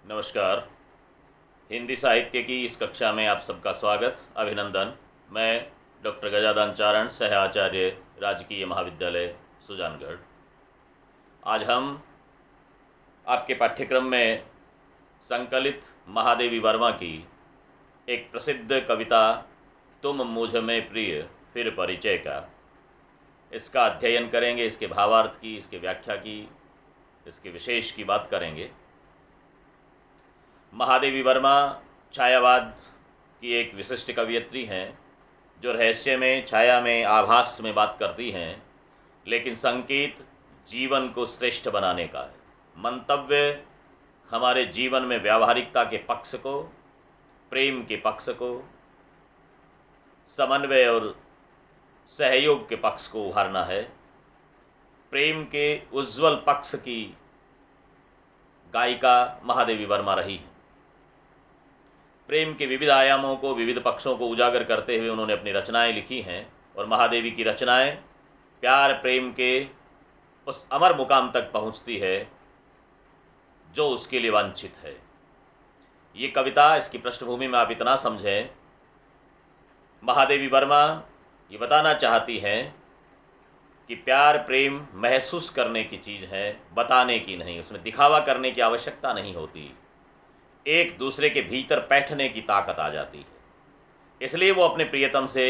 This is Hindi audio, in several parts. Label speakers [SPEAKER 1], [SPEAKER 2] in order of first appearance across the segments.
[SPEAKER 1] नमस्कार। हिंदी साहित्य की इस कक्षा में आप सबका स्वागत, अभिनंदन। मैं डॉक्टर गजादान सह आचार्य, राजकीय महाविद्यालय सुजानगढ़। आज हम आपके पाठ्यक्रम में संकलित महादेवी वर्मा की एक प्रसिद्ध कविता तुम मुझ में प्रिय फिर परिचय का, इसका अध्ययन करेंगे। इसके भावार्थ की, इसके व्याख्या की, इसके विशेष की बात करेंगे। महादेवी वर्मा छायावाद की एक विशिष्ट कवयित्री हैं, जो रहस्य में, छाया में, आभास में बात करती हैं, लेकिन संकेत जीवन को श्रेष्ठ बनाने का है। मंतव्य हमारे जीवन में व्यावहारिकता के पक्ष को, प्रेम के पक्ष को, समन्वय और सहयोग के पक्ष को उभारना है। प्रेम के उज्ज्वल पक्ष की गायिका महादेवी वर्मा रही है। प्रेम के विविध आयामों को, विविध पक्षों को उजागर करते हुए उन्होंने अपनी रचनाएं लिखी हैं, और महादेवी की रचनाएं प्यार प्रेम के उस अमर मुकाम तक पहुंचती है जो उसके लिए वांछित है। ये कविता, इसकी पृष्ठभूमि में आप इतना समझें, महादेवी वर्मा ये बताना चाहती हैं कि प्यार प्रेम महसूस करने की चीज़ है, बताने की नहीं। उसमें दिखावा करने की आवश्यकता नहीं होती। एक दूसरे के भीतर बैठने की ताकत आ जाती है। इसलिए वो अपने प्रियतम से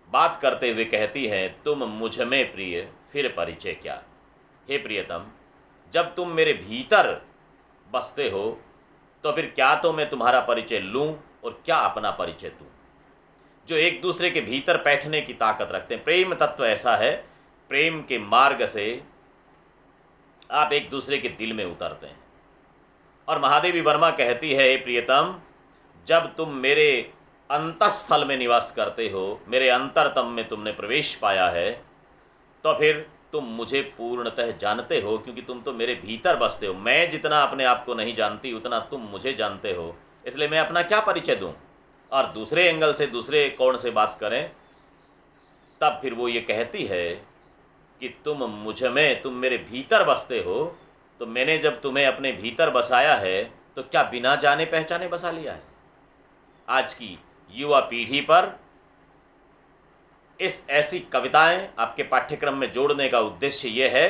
[SPEAKER 1] बात करते हुए कहती है, तुम मुझ में प्रिय फिर परिचय क्या। हे प्रियतम, जब तुम मेरे भीतर बसते हो तो फिर क्या तो मैं तुम्हारा परिचय लूं और क्या अपना परिचय दूं। जो एक दूसरे के भीतर बैठने की ताकत रखते हैं। प्रेम तत्व ऐसा है, प्रेम के मार्ग से आप एक दूसरे के दिल में उतरते हैं। और महादेवी वर्मा कहती है, हे प्रियतम, जब तुम मेरे अंतस्थल में निवास करते हो, मेरे अंतरतम में तुमने प्रवेश पाया है, तो फिर तुम मुझे पूर्णतः जानते हो, क्योंकि तुम तो मेरे भीतर बसते हो। मैं जितना अपने आप को नहीं जानती, उतना तुम मुझे जानते हो। इसलिए मैं अपना क्या परिचय दूं और दूसरे एंगल से, दूसरे कोण से बात करें। तब फिर वो ये कहती है कि तुम मुझ में, तुम मेरे भीतर बसते हो, तो मैंने जब तुम्हें अपने भीतर बसाया है तो क्या बिना जाने पहचाने बसा लिया है। आज की युवा पीढ़ी पर इस ऐसी कविताएं आपके पाठ्यक्रम में जोड़ने का उद्देश्य यह है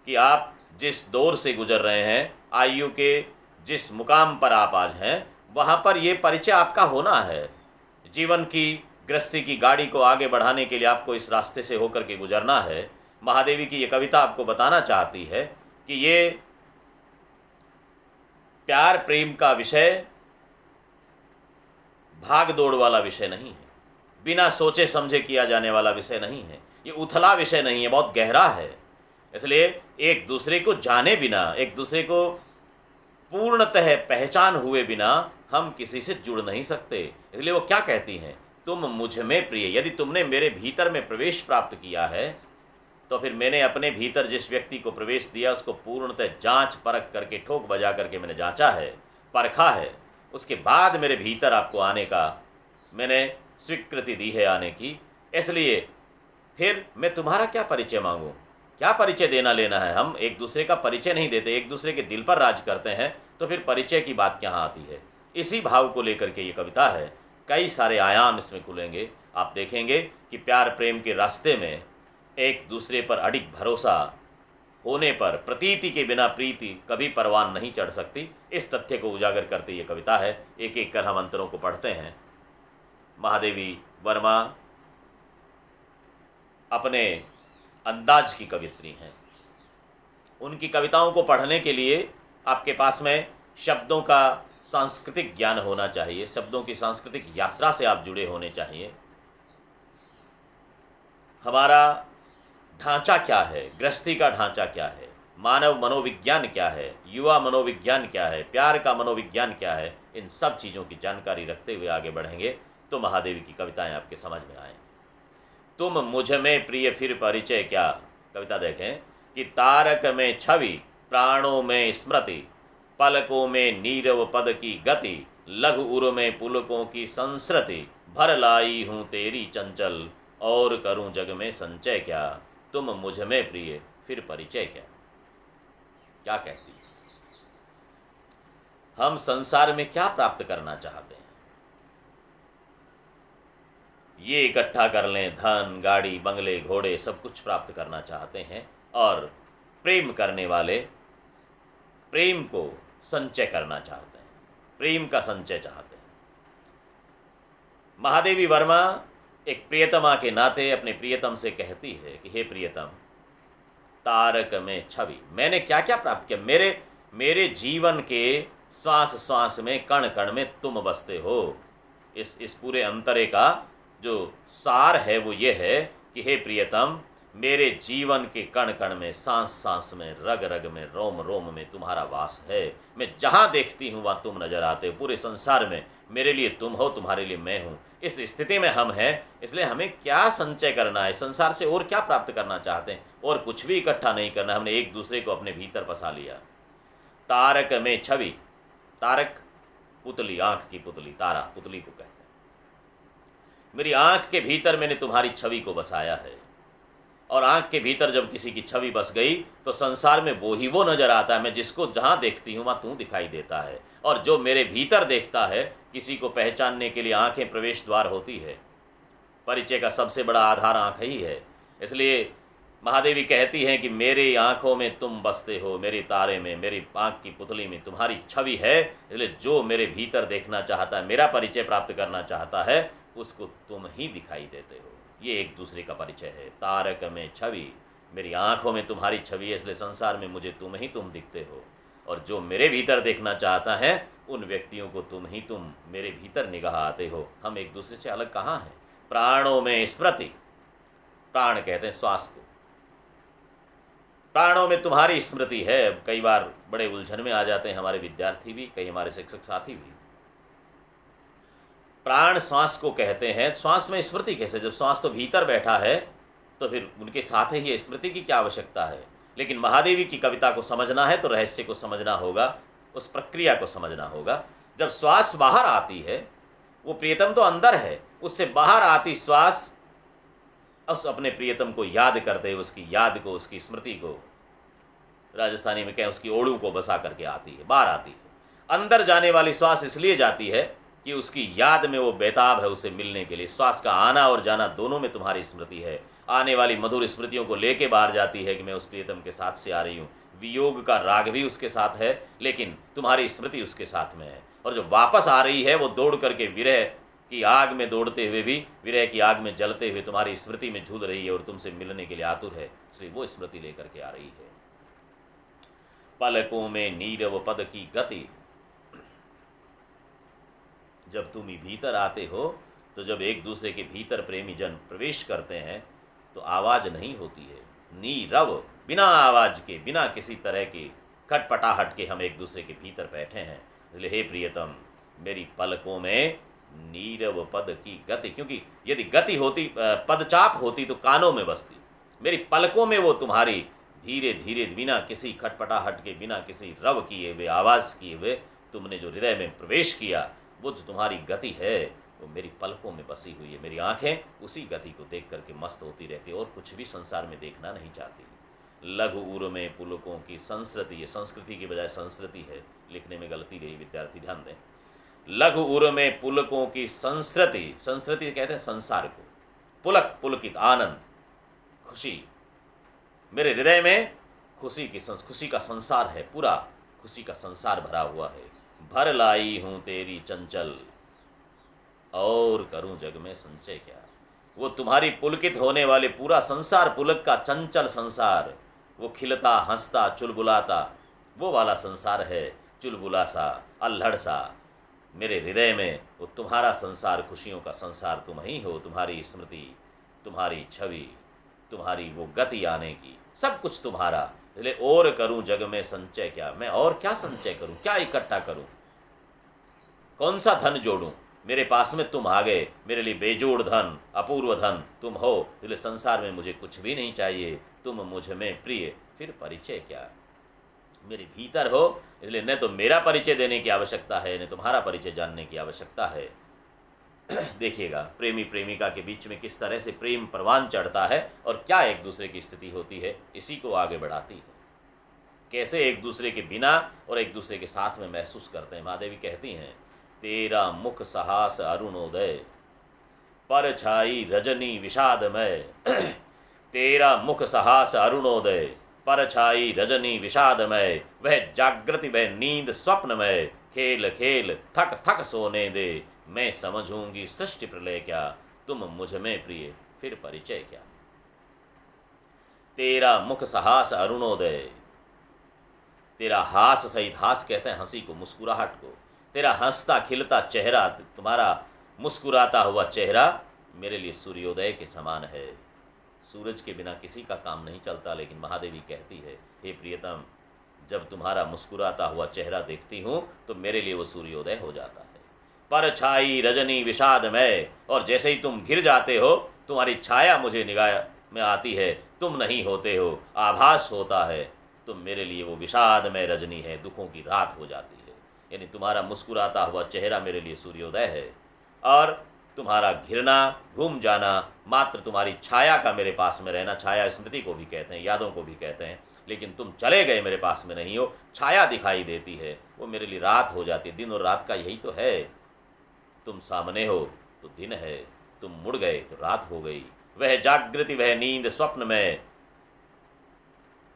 [SPEAKER 1] कि आप जिस दौर से गुजर रहे हैं, आयु के जिस मुकाम पर आप आज हैं, वहाँ पर ये परिचय आपका होना है। जीवन की गृहस्थी की गाड़ी को आगे बढ़ाने के लिए आपको इस रास्ते से होकर के गुजरना है। महादेवी की ये कविता आपको बताना चाहती है कि ये प्यार प्रेम का विषय भाग दौड़ वाला विषय नहीं है, बिना सोचे समझे किया जाने वाला विषय नहीं है, ये उथला विषय नहीं है, बहुत गहरा है। इसलिए एक दूसरे को जाने बिना, एक दूसरे को पूर्णतः पहचान हुए बिना हम किसी से जुड़ नहीं सकते। इसलिए वो क्या कहती हैं, तुम मुझ में प्रिय। यदि तुमने मेरे भीतर में प्रवेश प्राप्त किया है, तो फिर मैंने अपने भीतर जिस व्यक्ति को प्रवेश दिया, उसको पूर्णतः जांच परख करके, ठोक बजा करके मैंने जांचा है, परखा है। उसके बाद मेरे भीतर आपको आने का मैंने स्वीकृति दी है, आने की। इसलिए फिर मैं तुम्हारा क्या परिचय मांगूं, क्या परिचय देना लेना है। हम एक दूसरे का परिचय नहीं देते, एक दूसरे के दिल पर राज करते हैं, तो फिर परिचय की बात कहाँ आती है। इसी भाव को लेकर के ये कविता है। कई सारे आयाम इसमें खुलेंगे। आप देखेंगे कि प्यार प्रेम के रास्ते में एक दूसरे पर अडिग भरोसा होने पर प्रतीति के बिना प्रीति कभी परवान नहीं चढ़ सकती। इस तथ्य को उजागर करती ये कविता है। एक एक कर हम अंतरों को पढ़ते हैं। महादेवी वर्मा अपने अंदाज की कवित्री हैं। उनकी कविताओं को पढ़ने के लिए आपके पास में शब्दों का सांस्कृतिक ज्ञान होना चाहिए, शब्दों की सांस्कृतिक यात्रा से आप जुड़े होने चाहिए। हमारा ढांचा क्या है, गृहस्थी का ढांचा क्या है, मानव मनोविज्ञान क्या है, युवा मनोविज्ञान क्या है, प्यार का मनोविज्ञान क्या है, इन सब चीज़ों की जानकारी रखते हुए आगे बढ़ेंगे तो महादेवी की कविताएं आपके समझ में आएँ। तुम मुझ में प्रिय फिर परिचय क्या। कविता देखें कि तारक में छवि, प्राणों में स्मृति, पलकों में नीरव पद की गति, लघु उर में पुलकों की संस्कृति, भर लाई हूँ तेरी चंचल, और करूं जग में संचय क्या। तुम मुझ में प्रिय फिर परिचय क्या। क्या कहती है। हम संसार में क्या प्राप्त करना चाहते हैं। ये इकट्ठा कर लें, धन, गाड़ी, बंगले, घोड़े, सब कुछ प्राप्त करना चाहते हैं। और प्रेम करने वाले प्रेम को संचय करना चाहते हैं, प्रेम का संचय चाहते हैं। महादेवी वर्मा एक प्रियतमा के नाते अपने प्रियतम से कहती है कि हे प्रियतम, तारक में छवि, मैंने क्या क्या प्राप्त किया। मेरे जीवन के श्वास श्वास में, कण कण में तुम बसते हो। इस पूरे अंतरे का जो सार है वो ये है कि हे प्रियतम, मेरे जीवन के कण कण में, सांस सांस में, रग रग में, रोम रोम में तुम्हारा वास है। मैं जहाँ देखती हूँ वहाँ तुम नजर आते हो। पूरे संसार में मेरे लिए तुम हो, तुम्हारे लिए मैं हूँ। इस स्थिति में हम हैं, इसलिए हमें क्या संचय करना है, संसार से और क्या प्राप्त करना चाहते हैं। और कुछ भी इकट्ठा नहीं करना, हमने एक दूसरे को अपने भीतर फंसा लिया। तारक में छवि, तारक पुतली, आंख की पुतली, तारा पुतली को कहते हैं। मेरी आंख के भीतर मैंने तुम्हारी छवि को बसाया है। और आंख के भीतर जब किसी की छवि बस गई तो संसार में वो ही वो नजर आता है। मैं जिसको जहां देखती हूं वहां तू दिखाई देता है। और जो मेरे भीतर देखता है, किसी को पहचानने के लिए आंखें प्रवेश द्वार होती है। परिचय का सबसे बड़ा आधार आंख ही है। इसलिए महादेवी कहती हैं कि मेरी आंखों में तुम बसते हो, मेरे तारे में, मेरी आंख की पुतली में तुम्हारी छवि है। इसलिए जो मेरे भीतर देखना चाहता है, मेरा परिचय प्राप्त करना चाहता है, उसको तुम ही दिखाई देते हो। ये एक दूसरे का परिचय है। तारक में छवि, मेरी आंखों में तुम्हारी छवि है, इसलिए संसार में मुझे तुम ही तुम दिखते हो। और जो मेरे भीतर देखना चाहता है, उन व्यक्तियों को तुम ही तुम मेरे भीतर निगाह आते हो। हम एक दूसरे से अलग कहाँ हैं। प्राणों में स्मृति, प्राण कहते हैं श्वास को, प्राणों में तुम्हारी स्मृति है। कई बार बड़े उलझन में आ जाते हैं हमारे विद्यार्थी भी, कई हमारे शिक्षक साथी भी। प्राण श्वास को कहते हैं। श्वास में स्मृति कैसे, जब श्वास तो भीतर बैठा है तो फिर उनके साथ ही स्मृति की क्या आवश्यकता है। लेकिन महादेवी की कविता को समझना है तो रहस्य को समझना होगा, उस प्रक्रिया को समझना होगा। जब श्वास बाहर आती है, वो प्रियतम तो अंदर है, उससे बाहर आती श्वास उस अपने प्रियतम को याद करते हुए, उसकी याद को, उसकी स्मृति को, राजस्थानी में कहें उसकी ओड़ू को बसा करके आती है, बाहर आती है। अंदर जाने वाली श्वास इसलिए जाती है कि उसकी याद में वो बेताब है उसे मिलने के लिए। श्वास का आना और जाना दोनों में तुम्हारी स्मृति है। आने वाली मधुर स्मृतियों को लेके बाहर जाती है कि मैं उस प्रियतम के साथ से आ रही हूँ। वियोग का राग भी उसके साथ है, लेकिन तुम्हारी स्मृति उसके साथ में है। और जो वापस आ रही है वो दौड़ करके विरह की आग में दौड़ते हुए भी, विरह की आग में जलते हुए तुम्हारी स्मृति में झूल रही है और तुमसे मिलने के लिए आतुर है। इसलिए वो स्मृति लेकर के आ रही है। पलकों में नीरव पद की गति, जब तुम ही भीतर आते हो तो जब एक दूसरे के भीतर प्रेमी जन प्रवेश करते हैं तो आवाज नहीं होती है। नीरव, बिना आवाज के, बिना किसी तरह की खटपटाहट के हम एक दूसरे के भीतर बैठे हैं। इसलिए हे प्रियतम, मेरी पलकों में नीरव पद की गति, क्योंकि यदि गति होती, पदचाप होती तो कानों में बसती। मेरी पलकों में वो तुम्हारी धीरे धीरे, बिना किसी खटपटाहट के, बिना किसी रव किए हुए, आवाज किए हुए, तुमने जो हृदय में प्रवेश किया, वो जो तुम्हारी गति है वो मेरी पलकों में बसी हुई है। मेरी आंखें उसी गति को देख करके मस्त होती रहती, और कुछ भी संसार में देखना नहीं चाहती। लघु उर में पुलकों की संस्कृति, ये संस्कृति की बजाय संस्कृति है, लिखने में गलती रही, विद्यार्थी ध्यान दें। लघु उर में पुलकों की संस्कृति, संस्कृति कहते हैं संसार को, पुलक, पुलकित, आनंद, खुशी। मेरे हृदय में खुशी का संसार है, पूरा खुशी का संसार भरा हुआ है। भर लाई हूं तेरी चंचल, और करूं जग में संचय क्या। वो तुम्हारी पुलकित होने वाले पूरा संसार, पुलक का चंचल संसार, वो खिलता हंसता चुलबुलाता वो वाला संसार है, चुलबुला सा, अल्हड़ सा। मेरे हृदय में वो तुम्हारा संसार, खुशियों का संसार तुम ही हो। तुम्हारी स्मृति, तुम्हारी छवि, तुम्हारी वो गति आने की, सब कुछ तुम्हारा। इसलिए और करूं जग में संचय क्या, मैं और क्या संचय करूं, क्या इकट्ठा करूं, कौन सा धन जोड़ूं। मेरे पास में तुम आ गए, मेरे लिए बेजोड़ धन, अपूर्व धन तुम हो। इसलिए संसार में मुझे कुछ भी नहीं चाहिए, तुम मुझ में प्रिय, फिर परिचय क्या। मेरे भीतर हो, इसलिए न तो मेरा परिचय देने की आवश्यकता है, न तुम्हारा परिचय जानने की आवश्यकता है। देखिएगा प्रेमी प्रेमिका के बीच में किस तरह से प्रेम परवान चढ़ता है और क्या एक दूसरे की स्थिति होती है, इसी को आगे बढ़ाती है। कैसे एक दूसरे के बिना और एक दूसरे के साथ में महसूस करते हैं। महादेवी कहती हैं, तेरा मुख सहास अरुणोदय, पर छाई रजनी विषादमय। तेरा मुख सहास अरुणोदय, पर छाई रजनी विषादमय। वह जागृति वह नींद स्वप्नमय, खेल खेल थक थक सोने दे। मैं समझूंगी सृष्टि प्रलय क्या, तुम मुझ में प्रिय फिर परिचय क्या। तेरा मुख सहास अरुणोदय, तेरा हास सहित, हास कहते हैं हंसी को, मुस्कुराहट को। तेरा हंसता खिलता चेहरा, तुम्हारा मुस्कुराता हुआ चेहरा मेरे लिए सूर्योदय के समान है। सूरज के बिना किसी का काम नहीं चलता, लेकिन महादेवी कहती है, हे प्रियतम, जब तुम्हारा मुस्कुराता हुआ चेहरा देखती हूँ तो मेरे लिए वो सूर्योदय हो जाता है। पर छाई रजनी विषादमय, और जैसे ही तुम घिर जाते हो तुम्हारी छाया मुझे निगाह में आती है, तुम नहीं होते हो, आभास होता है, तुम मेरे लिए वो विषादमय रजनी है, दुखों की रात हो जाती है। यानी तुम्हारा मुस्कुराता हुआ चेहरा मेरे लिए सूर्योदय है, और तुम्हारा घिरना, घूम जाना, मात्र तुम्हारी छाया का मेरे पास में रहना, छाया स्मृति को भी कहते हैं, यादों को भी कहते हैं, लेकिन तुम चले गए, मेरे पास में नहीं हो, छाया दिखाई देती है, वो मेरे लिए रात हो जाती है। दिन और रात का यही तो है, तुम सामने हो तो दिन है, तुम मुड़ गए तो रात हो गई। वह जागृति वह नींद स्वप्न में,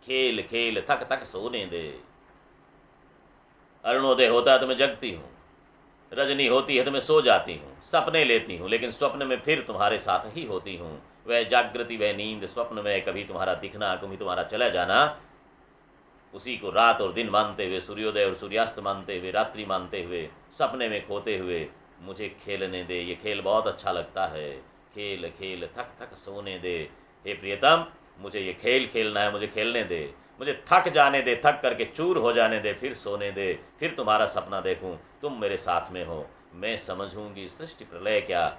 [SPEAKER 1] खेल खेल थक थक सोने दे। अरुणोदय होता है तो मैं जगती हूँ, रजनी होती है तो मैं सो जाती हूँ, सपने लेती हूँ, लेकिन स्वप्न में फिर तुम्हारे साथ ही होती हूँ। वह जागृति वह नींद स्वप्न में, कभी तुम्हारा दिखना कभी तुम्हारा चला जाना, उसी को रात और दिन मानते हुए, सूर्योदय और सूर्यास्त मानते हुए, रात्रि मानते हुए, सपने में खोते हुए मुझे खेलने दे। ये खेल बहुत अच्छा लगता है, खेल खेल थक थक सोने दे। हे प्रियतम, मुझे ये खेल खेलना है, मुझे खेलने दे, मुझे थक जाने दे, थक करके चूर हो जाने दे, फिर सोने दे, फिर तुम्हारा सपना देखूं, तुम मेरे साथ में हो। मैं समझूंगी सृष्टि प्रलय क्या,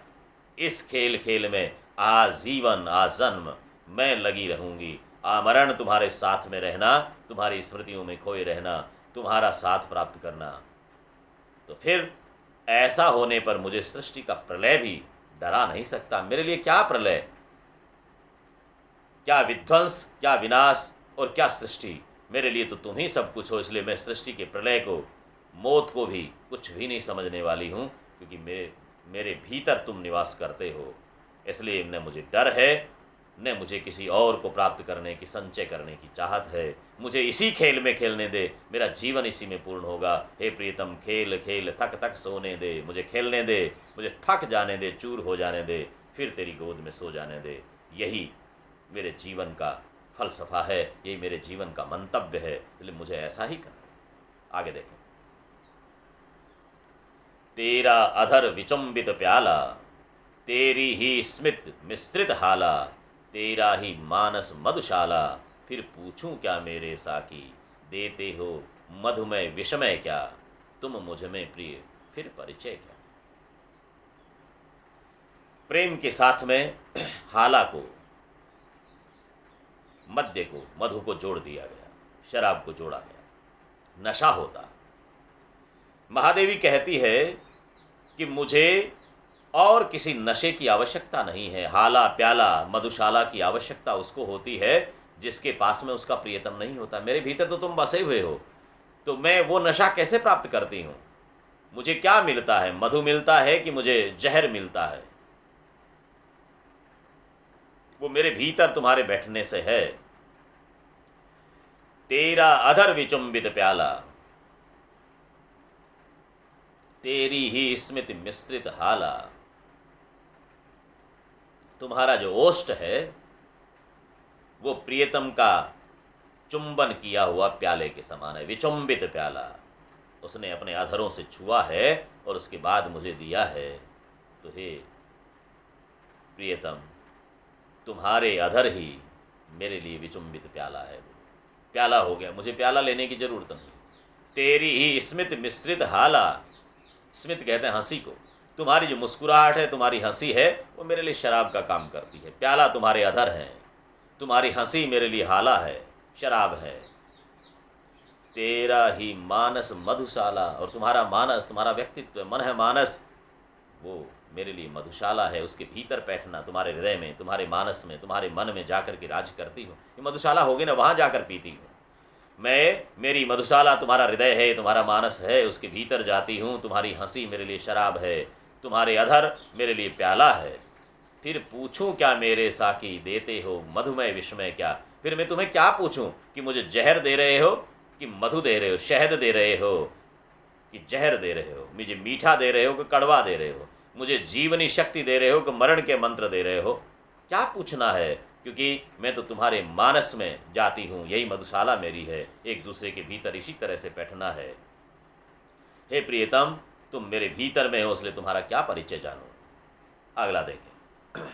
[SPEAKER 1] इस खेल खेल में आजीवन आजन्म मैं लगी रहूंगी। आमरण तुम्हारे साथ में रहना, तुम्हारी स्मृतियों में खोए रहना, तुम्हारा साथ प्राप्त करना। तो फिर ऐसा होने पर मुझे सृष्टि का प्रलय भी डरा नहीं सकता। मेरे लिए क्या प्रलय, क्या विध्वंस, क्या विनाश और क्या सृष्टि, मेरे लिए तो तुम ही सब कुछ हो। इसलिए मैं सृष्टि के प्रलय को, मौत को भी कुछ भी नहीं समझने वाली हूँ, क्योंकि मेरे भीतर तुम निवास करते हो। इसलिए न मुझे डर है, न मुझे किसी और को प्राप्त करने की, संचय करने की चाहत है। मुझे इसी खेल में खेलने दे, मेरा जीवन इसी में पूर्ण होगा। हे प्रियतम, खेल खेल थक थक सोने दे, मुझे खेलने दे, मुझे थक जाने दे, चूर हो जाने दे, फिर तेरी गोद में सो जाने दे। यही मेरे जीवन का फलसफा है, यही मेरे जीवन का मंतव्य है, इसलिए मुझे ऐसा ही करना है। आगे देखें, तेरा अधर विचुंबित प्याला, तेरी ही स्मित मिश्रित हाला, तेरा ही मानस मधुशाला, फिर पूछूं क्या मेरे साकी, देते हो मधुमय विषमय क्या, तुम मुझ में प्रिय फिर परिचय क्या। प्रेम के साथ में हाला को, मद्य को, मधु को जोड़ दिया गया, शराब को जोड़ा गया, नशा होता। महादेवी कहती है कि मुझे और किसी नशे की आवश्यकता नहीं है। हाला, प्याला, मधुशाला की आवश्यकता उसको होती है जिसके पास में उसका प्रियतम नहीं होता। मेरे भीतर तो तुम बसे हुए हो, तो मैं वो नशा कैसे प्राप्त करती हूँ? मुझे क्या मिलता है? मधु मिलता है कि मुझे जहर मिलता है? वो मेरे भीतर तुम्हारे बैठने से है। तेरा अधर विचुंबित प्याला, तेरी ही स्मित मिश्रित हाला। तुम्हारा जो ओष्ठ है वो प्रियतम का चुंबन किया हुआ प्याले के समान है। विचुंबित प्याला, उसने अपने अधरों से छुआ है और उसके बाद मुझे दिया है। तो हे प्रियतम, तुम्हारे अधर ही मेरे लिए विचुंबित प्याला है। प्याला हो गया, मुझे प्याला लेने की जरूरत नहीं। तेरी ही स्मित मिश्रित हाला, स्मित कहते हैं हंसी को। तुम्हारी जो मुस्कुराहट है, तुम्हारी हंसी है, वो मेरे लिए शराब का काम करती है। प्याला तुम्हारे अधर है, तुम्हारी हंसी मेरे लिए हाला है, शराब है। तेरा ही मानस मधुशाला, और तुम्हारा मानस, तुम्हारा व्यक्तित्व, मन है मानस, वो मेरे लिए मधुशाला है। उसके भीतर बैठना, तुम्हारे हृदय में, तुम्हारे मानस में, तुम्हारे मन में जाकर के राज करती हो। ये मधुशाला होगी ना, वहाँ जाकर पीती हो। मेरी मधुशाला तुम्हारा हृदय है, तुम्हारा मानस है, उसके भीतर जाती हूँ। तुम्हारी हंसी मेरे लिए शराब है, तुम्हारे अधर मेरे लिए प्याला है। फिर पूछूं क्या मेरे साकी, देते हो मधुमय विस्मय क्या। फिर मैं तुम्हें क्या पूछूं कि मुझे जहर दे रहे हो कि मधु दे रहे हो, शहद दे रहे हो कि जहर दे रहे हो, मुझे मीठा दे रहे हो कि कड़वा दे रहे हो, मुझे जीवनी शक्ति दे रहे हो कि मरण के मंत्र दे रहे हो। क्या पूछना है, क्योंकि मैं तो तुम्हारे मानस में जाती हूँ, यही मधुशाला मेरी है। एक दूसरे के भीतर इसी तरह से बैठना है। हे प्रियतम, तुम मेरे भीतर में हो, इसलिए तुम्हारा क्या परिचय जानूं। अगला देखें।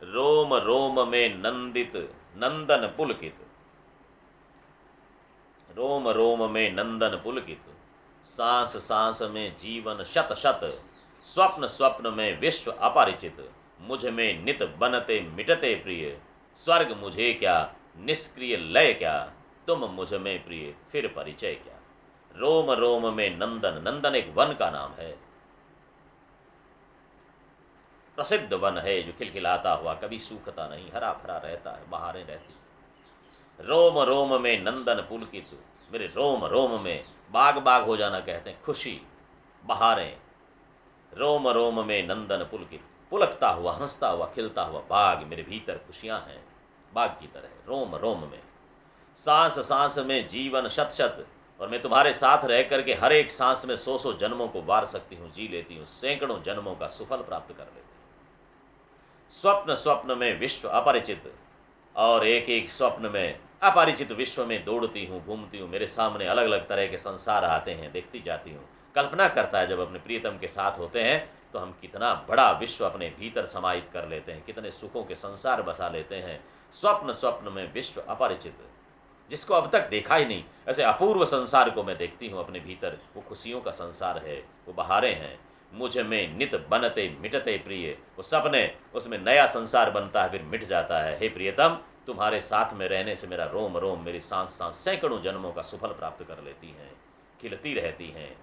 [SPEAKER 1] रोम रोम में नंदित नंदन पुलकित, रोम रोम में नंदन पुलकित, सांस सांस में जीवन शत शत, स्वप्न स्वप्न में विश्व अपरिचित, मुझ में नित बनते मिटते प्रिय, स्वर्ग मुझे क्या निष्क्रिय लय क्या, तुम मुझ में प्रिय फिर परिचय क्या। रोम रोम में नंदन, नंदन एक वन का नाम है, प्रसिद्ध वन है जो खिलखिलाता हुआ कभी सूखता नहीं, हरा भरा रहता है, बहारें रहती है। रोम रोम में नंदन पुलकित, मेरे रोम रोम में, बाग बाग हो जाना कहते हैं, खुशी बहारें। रोम रोम में नंदन पुलकित, पुलकता हुआ, हंसता हुआ, खिलता हुआ बाग, मेरे भीतर खुशियां हैं बाग की तरह, रोम रोम में। सांस सांस में जीवन शत शत, और मैं तुम्हारे साथ रह करके हर एक सांस में 100 जन्मों को वार सकती हूँ, जी लेती हूँ, सैकड़ों जन्मों का सुफल प्राप्त कर लेती हूँ। स्वप्न स्वप्न में विश्व अपरिचित, और एक एक स्वप्न में अपरिचित विश्व में दौड़ती हूँ, घूमती हूँ। मेरे सामने अलग अलग तरह के संसार आते हैं, देखती जाती हूँ। कल्पना करता है जब अपने प्रियतम के साथ होते हैं तो हम कितना बड़ा विश्व अपने भीतर समाहित कर लेते हैं, कितने सुखों के संसार बसा लेते हैं। स्वप्न स्वप्न में विश्व अपरिचित, जिसको अब तक देखा ही नहीं, ऐसे अपूर्व संसार को मैं देखती हूँ अपने भीतर। वो खुशियों का संसार है, वो बहारें हैं। मुझ में नित बनते मिटते प्रिय, वो सपने, उसमें नया संसार बनता है फिर मिट जाता है। हे प्रियतम, तुम्हारे साथ में रहने से मेरा रोम रोम, मेरी सांस सांस सैकड़ों जन्मों का सुफल प्राप्त कर लेती हैं, खिलती रहती हैं।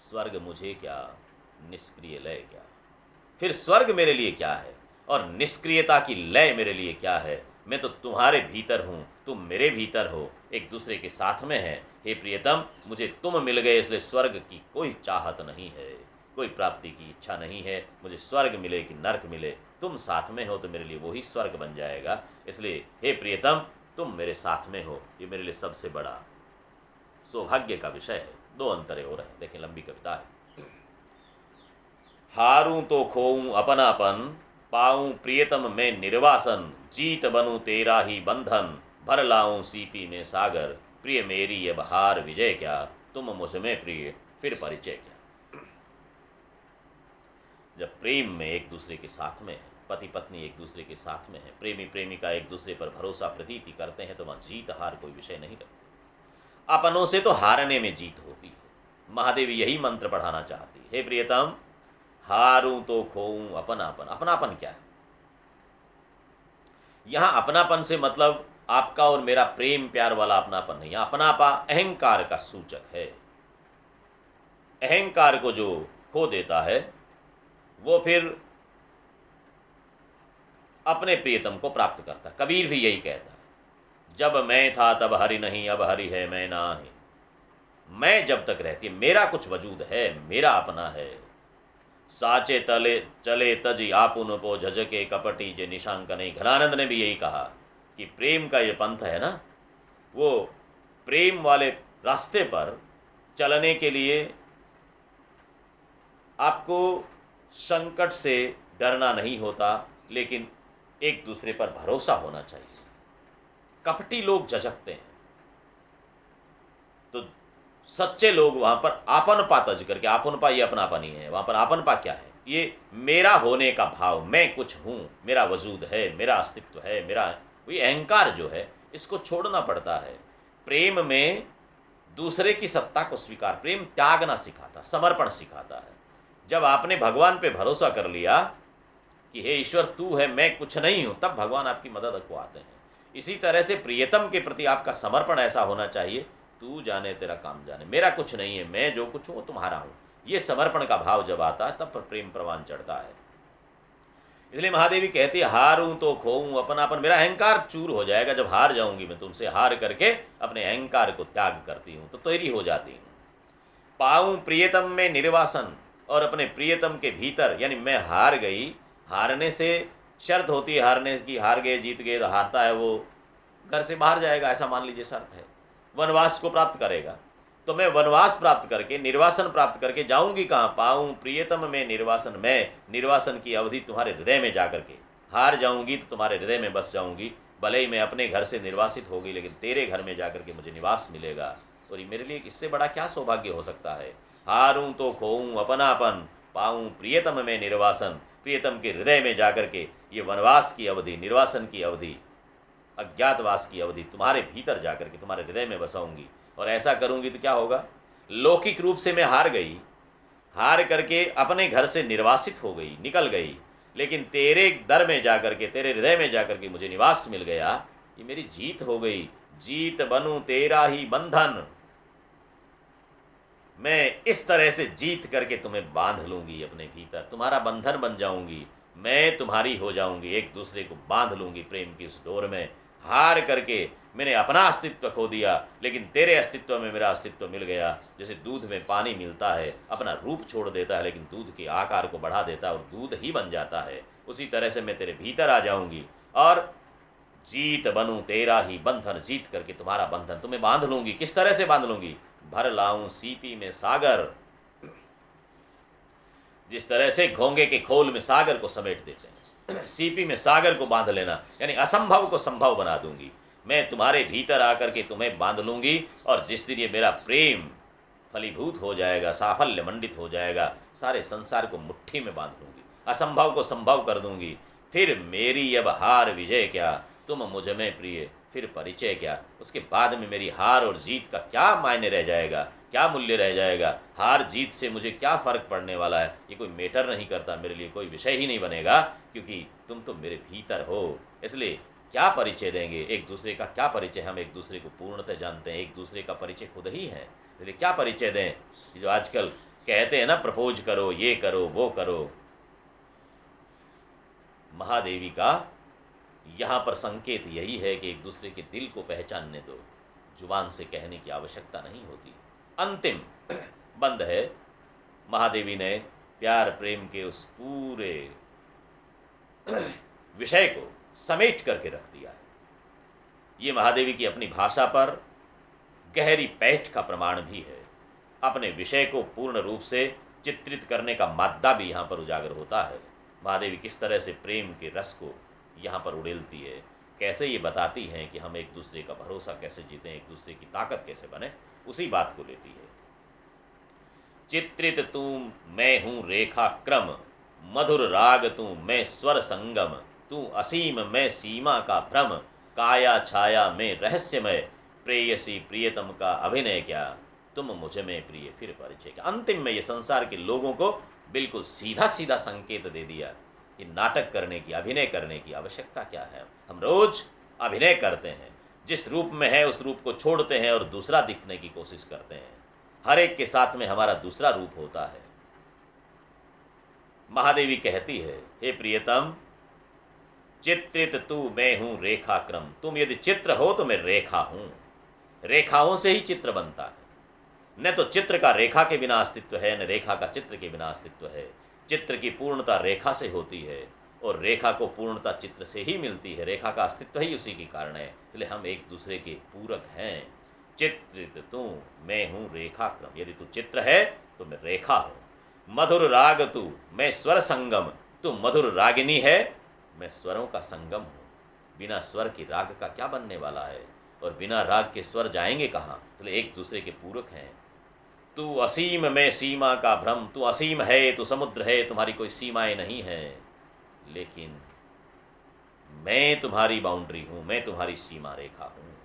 [SPEAKER 1] स्वर्ग मुझे क्या निष्क्रिय लय क्या, फिर स्वर्ग मेरे लिए क्या है और निष्क्रियता की लय मेरे लिए क्या है। मैं तो तुम्हारे भीतर हूँ, तुम मेरे भीतर हो, एक दूसरे के साथ में है। हे प्रियतम, मुझे तुम मिल गए, इसलिए स्वर्ग की कोई चाहत नहीं है, कोई प्राप्ति की इच्छा नहीं है। मुझे स्वर्ग मिले कि नरक मिले, तुम साथ में हो तो मेरे लिए वही स्वर्ग बन जाएगा। इसलिए हे प्रियतम, तुम मेरे साथ में हो, ये मेरे लिए सबसे बड़ा सौभाग्य का विषय है। 2 अंतरे हो रहे हैं, देखें, लंबी कविता है। हारूं तो खोऊं अपनापन, पाऊं प्रियतम में निर्वासन, जीत बनूं तेरा ही बंधन, भर लाऊं सीपी में सागर, प्रिय मेरी ये बहार विजय क्या, तुम मुझ में प्रिय फिर परिचय क्या। जब प्रेम में एक दूसरे के साथ में है, पति पत्नी एक दूसरे के साथ में है, प्रेमी प्रेमिका एक दूसरे पर भरोसा प्रतीति करते हैं, तो वहाँ जीत हार कोई विषय नहीं रखते। अपनों से तो हारने में जीत होती है। महादेव यही मंत्र पढ़ाना चाहती है। हे प्रियतम, हारूं तो खोऊं अपनापन। अपनापन क्या है? यहां अपनापन से मतलब आपका और मेरा प्रेम प्यार वाला अपनापन नहीं। अपनापा अहंकार का सूचक है। अहंकार को जो खो देता है वो फिर अपने प्रियतम को प्राप्त करता है। कबीर भी यही कहता है, जब मैं था तब हरि नहीं, अब हरि है मैं नाही। मैं जब तक रहती है, मेरा कुछ वजूद है, मेरा अपना है। साचे तले चले तजी आपुन पो झजके कपटी जे निशांक नहीं। घनानंद ने भी यही कहा कि प्रेम का ये पंथ है ना, वो प्रेम वाले रास्ते पर चलने के लिए आपको संकट से डरना नहीं होता, लेकिन एक दूसरे पर भरोसा होना चाहिए। कपटी लोग झजकते हैं, तो सच्चे लोग वहां पर आपनपा तज करके, आपनपा ये अपनापन ही है, वहां पर आपनपा क्या है? ये मेरा होने का भाव, मैं कुछ हूं, मेरा वजूद है, मेरा अस्तित्व है, मेरा ये अहंकार जो है, इसको छोड़ना पड़ता है। प्रेम में दूसरे की सत्ता को स्वीकार, प्रेम त्यागना सिखाता, समर्पण सिखाता है। जब आपने भगवान पे भरोसा कर लिया कि हे ईश्वर तू है, मैं कुछ नहीं हूं, तब भगवान आपकी मदद को आते हैं। इसी तरह से प्रियतम के प्रति आपका समर्पण ऐसा होना चाहिए, तू जाने तेरा काम जाने, मेरा कुछ नहीं है, मैं जो कुछ हूं वो तुम्हारा हूं। ये समर्पण का भाव जब आता है तब पर प्रेम प्रवान चढ़ता है। इसलिए महादेवी कहती है, हारूं तो खोऊं अपनापन, मेरा अहंकार चूर हो जाएगा जब हार जाऊंगी मैं तुमसे, हार करके अपने अहंकार को त्याग करती हूँ तो तेरी हो जाती हूँ। पाऊं प्रियतम में निर्वासन, और अपने प्रियतम के भीतर, यानी मैं हार गई, हारने से शर्त होती है हारने की, हार गए जीत गए तो हारता है वो घर से बाहर जाएगा, ऐसा मान लीजिए शर्त है, वनवास को प्राप्त करेगा। तो मैं वनवास प्राप्त करके, निर्वासन प्राप्त करके जाऊंगी कहाँ? पाऊं प्रियतम में निर्वासन, मैं निर्वासन की अवधि तुम्हारे हृदय में जाकर के, हार जाऊंगी तो तुम्हारे हृदय में बस जाऊंगी, भले ही मैं अपने घर से निर्वासित होगी लेकिन तेरे घर में जाकर के मुझे निवास मिलेगा। और ये मेरे लिए इससे बड़ा क्या सौभाग्य हो सकता है? हारूं तो खोऊं अपनापन, पाऊं प्रियतम में निर्वासन, प्रियतम के हृदय में जाकर के ये वनवास की अवधि, निर्वासन की अवधि, अज्ञातवास की अवधि तुम्हारे भीतर जाकर के तुम्हारे हृदय में बसाऊंगी। और ऐसा करूंगी तो क्या होगा? लौकिक रूप से मैं हार गई, हार करके अपने घर से निर्वासित हो गई, निकल गई, लेकिन तेरे दर में जाकर के, तेरे हृदय में जाकर के मुझे निवास मिल गया, ये मेरी जीत हो गई। जीत बनूं तेरा ही बंधन, मैं इस तरह से जीत करके तुम्हें बांध लूंगी अपने भीतर, तुम्हारा बंधन बन जाऊंगी, मैं तुम्हारी हो जाऊंगी, एक दूसरे को बांध लूंगी प्रेम की इस डोर में। हार करके मैंने अपना अस्तित्व खो दिया, लेकिन तेरे अस्तित्व में मेरा अस्तित्व मिल गया। जैसे दूध में पानी मिलता है, अपना रूप छोड़ देता है लेकिन दूध के आकार को बढ़ा देता है और दूध ही बन जाता है, उसी तरह से मैं तेरे भीतर आ जाऊंगी और जीत बनूं तेरा ही बंधन, जीत करके तुम्हारा बंधन तुम्हें बांध लूंगी। किस तरह से बांध लूंगी? भर लाऊं सीपी में सागर, जिस तरह से घोंगे के खोल में सागर को समेट देते हैं, सीपी में सागर को बांध लेना, यानी असंभव को संभव बना दूंगी। मैं तुम्हारे भीतर आकर के तुम्हें बांध लूंगी और जिस दिन ये मेरा प्रेम फलीभूत हो जाएगा, साफल्य मंडित हो जाएगा, सारे संसार को मुट्ठी में बांध लूंगी, असंभव को संभव कर दूंगी। फिर मेरी अब हार विजय क्या, तुम मुझ में प्रिय फिर परिचय क्या। उसके बाद में मेरी हार और जीत का क्या मायने रह जाएगा, क्या मूल्य रह जाएगा? हार जीत से मुझे क्या फ़र्क पड़ने वाला है? ये कोई मैटर नहीं करता, मेरे लिए कोई विषय ही नहीं बनेगा, क्योंकि तुम तो मेरे भीतर हो। इसलिए क्या परिचय देंगे एक दूसरे का? क्या परिचय? हम एक दूसरे को पूर्णतः जानते हैं, एक दूसरे का परिचय खुद ही है, इसलिए क्या परिचय दें? जो आजकल कहते हैं ना, प्रपोज करो, ये करो, वो करो, महादेवी का यहाँ पर संकेत यही है कि एक दूसरे के दिल को पहचानने दो, जुबान से कहने की आवश्यकता नहीं होती। अंतिम बंद है, महादेवी ने प्यार प्रेम के उस पूरे विषय को समेट करके रख दिया है। ये महादेवी की अपनी भाषा पर गहरी पैठ का प्रमाण भी है। अपने विषय को पूर्ण रूप से चित्रित करने का मादा भी यहाँ पर उजागर होता है। महादेवी किस तरह से प्रेम के रस को यहाँ पर उड़ेलती है, कैसे ये बताती हैं कि हम एक दूसरे का भरोसा कैसे जीतें, एक दूसरे की ताकत कैसे बने, उसी बात को लेती है। चित्रित तू मैं हूँ रेखा क्रम, मधुर राग तू मैं स्वर संगम, तू असीम मैं सीमा का भ्रम, काया छाया में रहस्यमय, प्रेयसी प्रियतम का अभिनय क्या, तुम मुझ में प्रिय फिर परिचय क्या। अंतिम में ये संसार के लोगों को बिल्कुल सीधा सीधा संकेत दे दिया कि नाटक करने की, अभिनय करने की आवश्यकता क्या है। हम रोज अभिनय करते हैं, जिस रूप में है उस रूप को छोड़ते हैं और दूसरा दिखने की कोशिश करते हैं। हर एक के साथ में हमारा दूसरा रूप होता है। महादेवी कहती है, हे प्रियतम, चित्रित तू मैं हूं रेखा क्रम, तुम यदि चित्र हो तो मैं रेखा हूं। रेखाओं से ही चित्र बनता है, न तो चित्र का रेखा के बिना अस्तित्व है, न रेखा का चित्र के बिना अस्तित्व है। चित्र की पूर्णता रेखा से होती है और रेखा को पूर्णता चित्र से ही मिलती है। रेखा का अस्तित्व ही उसी के कारण है, इसलिए हम एक दूसरे के पूरक हैं। चित्रित तू मैं हूँ रेखा क्रम, यदि तू चित्र है तो मैं रेखा हूँ। मधुर राग तू मैं स्वर संगम, तू मधुर रागिनी है, मैं स्वरों का संगम हूँ। बिना स्वर की राग का क्या बनने वाला है, और बिना राग के स्वर जाएंगे कहाँ, इसलिए एक दूसरे के पूरक हैं। तू असीम में सीमा का भ्रम, तू असीम है, तू समुद्र है, तुम्हारी कोई सीमाएं नहीं है, लेकिन मैं तुम्हारी बाउंड्री हूँ, मैं तुम्हारी सीमा रेखा हूँ।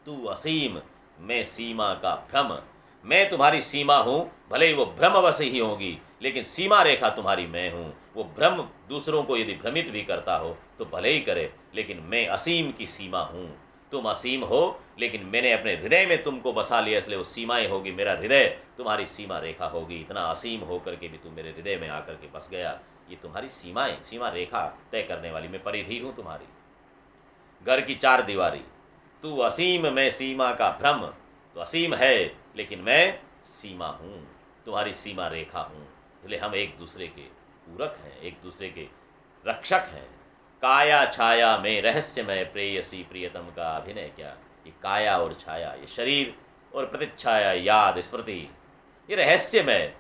[SPEAKER 1] तू असीम मैं सीमा का भ्रम, मैं तुम्हारी सीमा हूँ, भले ही वो भ्रमवश ही होगी, लेकिन सीमा रेखा तुम्हारी मैं हूँ। वो भ्रम दूसरों को यदि भ्रमित भी करता हो तो भले ही करे, लेकिन मैं असीम की सीमा हूँ। तुम असीम हो, लेकिन मैंने अपने हृदय में तुमको बसा लिया, इसलिए वो सीमाएं होगी, मेरा हृदय तुम्हारी सीमा रेखा होगी। इतना असीम होकर के भी तुम मेरे हृदय में आकर के बस गया, ये तुम्हारी सीमाएं, सीमा रेखा तय करने वाली, मैं परिधि हूँ तुम्हारी। घर की चार दीवारी, तू असीम मैं सीमा का भ्रम, तो असीम है लेकिन मैं सीमा हूँ, तुम्हारी सीमा रेखा हूँ। इसलिए हम एक दूसरे के पूरक हैं, एक दूसरे के रक्षक हैं। काया छाया में रहस्यमय प्रेयसी प्रियतम का अभिनय क्या। ये काया और छाया, ये शरीर और प्रतिच्छाया, याद स्मृति, ये रहस्यमय,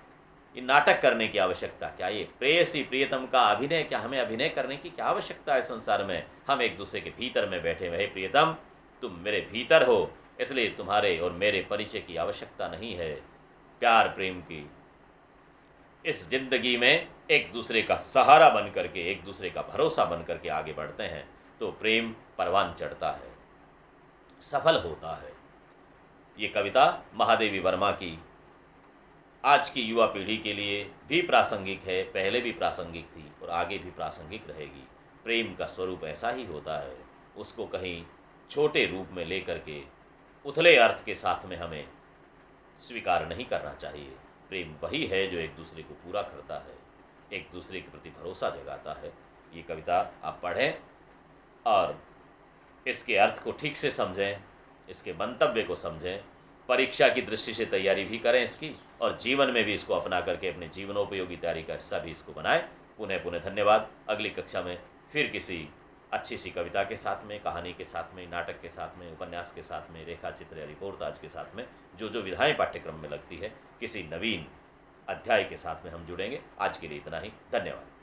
[SPEAKER 1] ये नाटक करने की आवश्यकता क्या। ये प्रेयसी प्रियतम का अभिनय क्या, हमें अभिनय करने की क्या आवश्यकता है संसार में। हम एक दूसरे के भीतर में बैठे हुए, प्रियतम तुम मेरे भीतर हो, इसलिए तुम्हारे और मेरे परिचय की आवश्यकता नहीं है। प्यार प्रेम की इस जिंदगी में एक दूसरे का सहारा बन करके, एक दूसरे का भरोसा बन करके आगे बढ़ते हैं तो प्रेम परवान चढ़ता है, सफल होता है। ये कविता महादेवी वर्मा की आज की युवा पीढ़ी के लिए भी प्रासंगिक है, पहले भी प्रासंगिक थी और आगे भी प्रासंगिक रहेगी। प्रेम का स्वरूप ऐसा ही होता है, उसको कहीं छोटे रूप में लेकर के उथले अर्थ के साथ में हमें स्वीकार नहीं करना चाहिए। प्रेम वही है जो एक दूसरे को पूरा करता है, एक दूसरे के प्रति भरोसा जगाता है। ये कविता आप पढ़ें और इसके अर्थ को ठीक से समझें, इसके मंतव्य को समझें, परीक्षा की दृष्टि से तैयारी भी करें इसकी, और जीवन में भी इसको अपना करके अपने जीवनोपयोगी तैयारी का हिस्सा भी इसको बनाएं। पुनः पुनः धन्यवाद। अगली कक्षा में फिर किसी अच्छी सी कविता के साथ में, कहानी के साथ में, नाटक के साथ में, उपन्यास के साथ में, रेखा चित्र या रिपोर्टाज के साथ में, जो जो विधाएं पाठ्यक्रम में लगती है, किसी नवीन अध्याय के साथ में हम जुड़ेंगे। आज के लिए इतना ही, धन्यवाद।